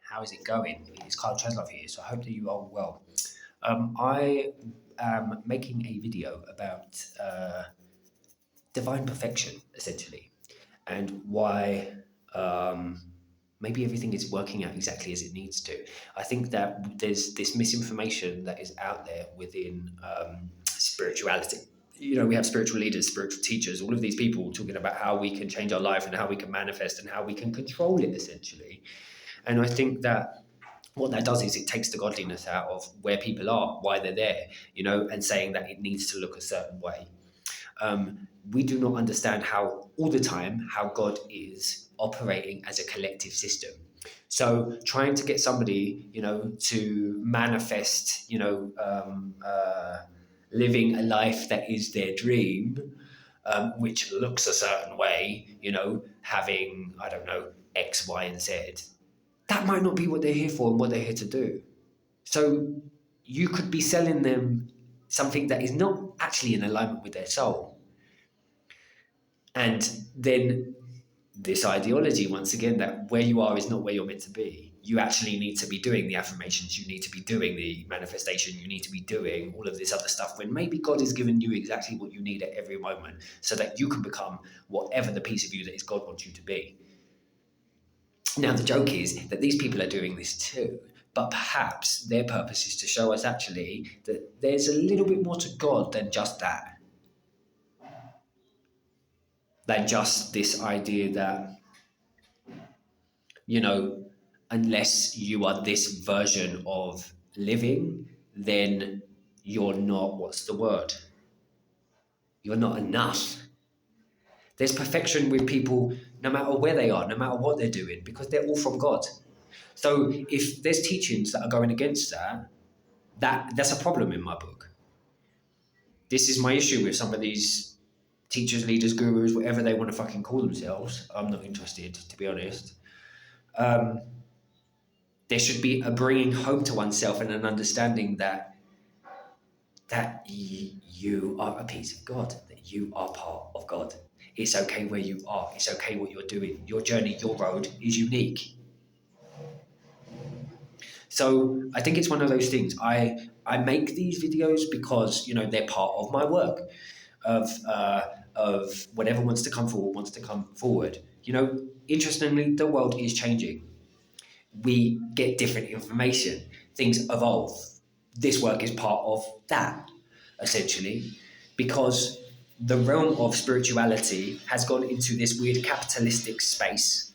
How is it going? It's Carl Cheslov here, so I hope that you are well. I am making a video about divine perfection, essentially, and why maybe everything is working out exactly as it needs to. I think that there's this misinformation that is out there within spirituality. We have spiritual leaders, spiritual teachers, all of these people talking about how we can change our life and how we can manifest and how we can control it, essentially. And I think that what that does is it takes the godliness out of where people are, why they're there, and saying that it needs to look a certain way. We do not understand how, all the time, how God is operating as a collective system. So trying to get somebody, to manifest, living a life that is their dream, which looks a certain way, having, I don't know, X, Y, and Z, that might not be what they're here for and what they're here to do. So you could be selling them something that is not actually in alignment with their soul. And then this ideology, once again, that where you are is not where you're meant to be. You actually need to be doing the affirmations, you need to be doing the manifestation, you need to be doing all of this other stuff when maybe God has given you exactly what you need at every moment so that you can become whatever the piece of you that is God wants you to be. Now, the joke is that these people are doing this too, but perhaps their purpose is to show us actually that there's a little bit more to God than just that, than just this idea that, you know, unless you are this version of living, then you're not, what's the word? You're not enough. There's perfection with people no matter where they are, no matter what they're doing, because they're all from God. So if there's teachings that are going against that, that's a problem in my book. This is my issue with some of these teachers, leaders, gurus, whatever they want to fucking call themselves. I'm not interested, to be honest. There should be a bringing home to oneself and an understanding that you are a piece of God, that you are part of God. It's okay where you are. It's okay what you're doing. Your journey, your road is unique. So I think it's one of those things. I make these videos because they're part of my work of whatever wants to come forward wants to come forward. Interestingly, the world is changing. We get different information. Things evolve. This work is part of that, essentially, because the realm of spirituality has gone into this weird capitalistic space.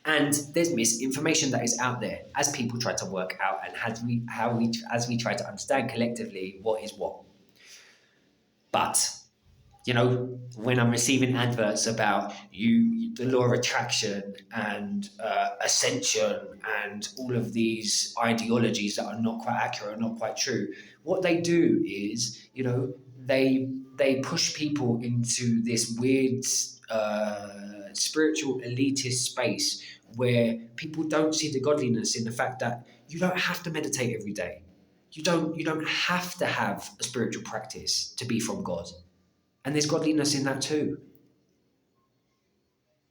And there's misinformation that is out there as people try to work out and as we try to understand collectively what is what. But when I'm receiving adverts about the law of attraction and ascension and all of these ideologies that are not quite accurate or not quite true, what they do is, they push people into this weird spiritual elitist space where people don't see the godliness in the fact that you don't have to meditate every day. You don't have to have a spiritual practice to be from God. And there's godliness in that too.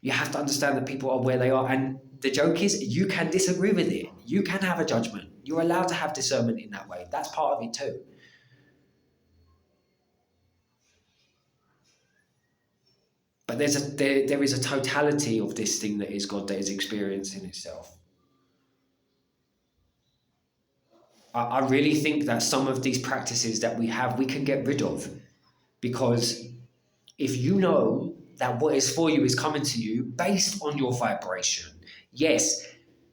You have to understand that people are where they are. And the joke is, you can disagree with it. You can have a judgment. You're allowed to have discernment in that way. That's part of it too. But there is a totality of this thing that is God that is experienced in itself. I really think that some of these practices that we have, we can get rid of. Because if you know that what is for you is coming to you based on your vibration, yes,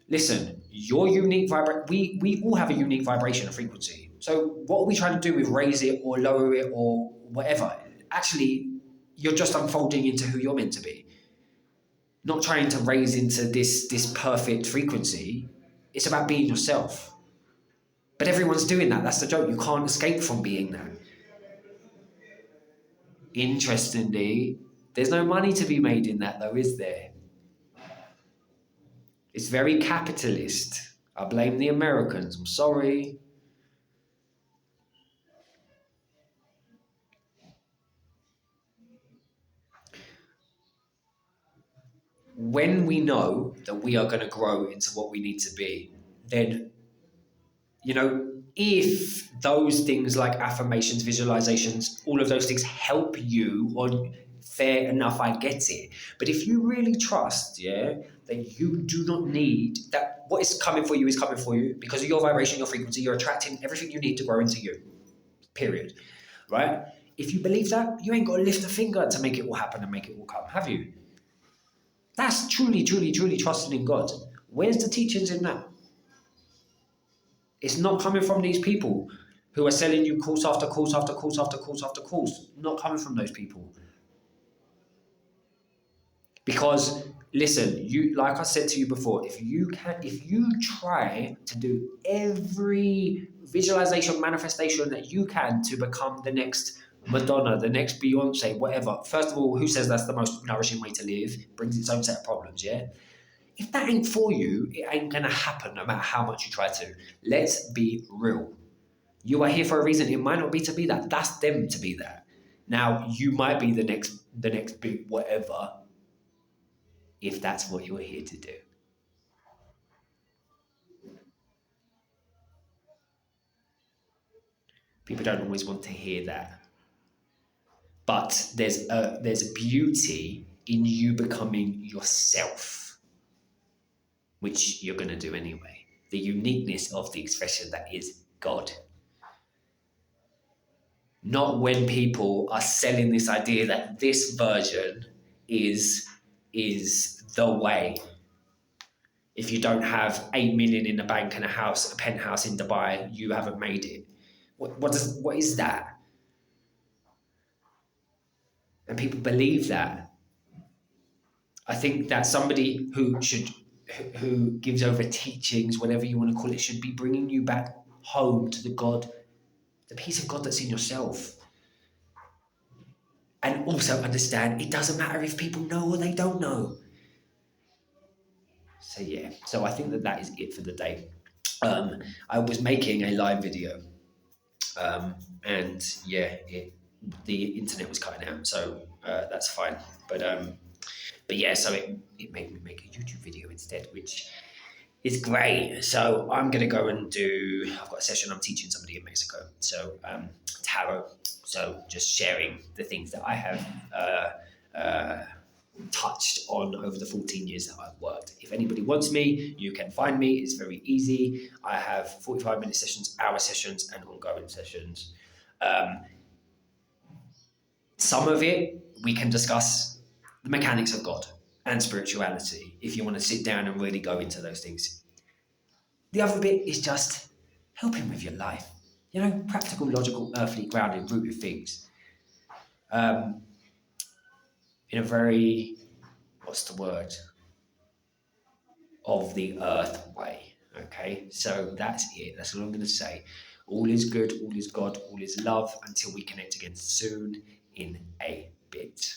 listen, your unique vibration, we all have a unique vibration and frequency. So what are we trying to do with raise it or lower it or whatever? Actually, you're just unfolding into who you're meant to be. Not trying to raise into this perfect frequency. It's about being yourself. But everyone's doing that. That's the joke. You can't escape from being that. Interestingly, there's no money to be made in that though, is there? It's very capitalist. I blame the Americans. I'm sorry. when we know that we are going to grow into what we need to be, then, if those things like affirmations, visualizations, all of those things help you, or fair enough, I get it. But if you really trust, that you do not need that, what is coming for you is coming for you because of your vibration, your frequency, you're attracting everything you need to grow into you, period. Right? If you believe that, you ain't got to lift a finger to make it all happen and make it all come, have you? That's truly, truly, truly trusting in God. Where's the teachings in that? It's not coming from these people who are selling you course after course after course after course after course. Not coming from those people. Because listen, like I said to you before, if you try to do every visualization, manifestation that you can to become the next Madonna, the next Beyonce, whatever. First of all, who says that's the most nourishing way to live? Brings its own set of problems, yeah? If that ain't for you, it ain't gonna happen no matter how much you try to. Let's be real. You are here for a reason. It might not be to be that. That's them to be that. Now, you might be the next big whatever, if that's what you're here to do. People don't always want to hear that. But there's a beauty in you becoming yourself, which you're going to do anyway. The uniqueness of the expression that is God. Not when people are selling this idea that this version is the way. If you don't have 8 million in the bank and a penthouse in Dubai, you haven't made it. What is that? And people believe that. I think that somebody who gives over teachings, whatever you want to call it, should be bringing you back home to the peace of God that's in yourself. And also understand it doesn't matter if people know or they don't know. So I think that is it for the day. I was making a live video, and the internet was cutting out, so that's fine. But yeah, so it made me make a YouTube video instead, which is great. So I'm gonna go and I've got a session. I'm teaching somebody in Mexico, so tarot. So just sharing the things that I have touched on over the 14 years that I've worked. If anybody wants me, you can find me. It's very easy. I have 45-minute sessions, hour sessions, and ongoing sessions. Some of it, we can discuss the mechanics of God and spirituality, if you want to sit down and really go into those things. The other bit is just helping with your life. Practical, logical, earthly, grounded, rooted things. In a very, of the earth way. Okay, so that's it. That's all I'm going to say. All is good, all is God, all is love, until we connect again soon in a bit.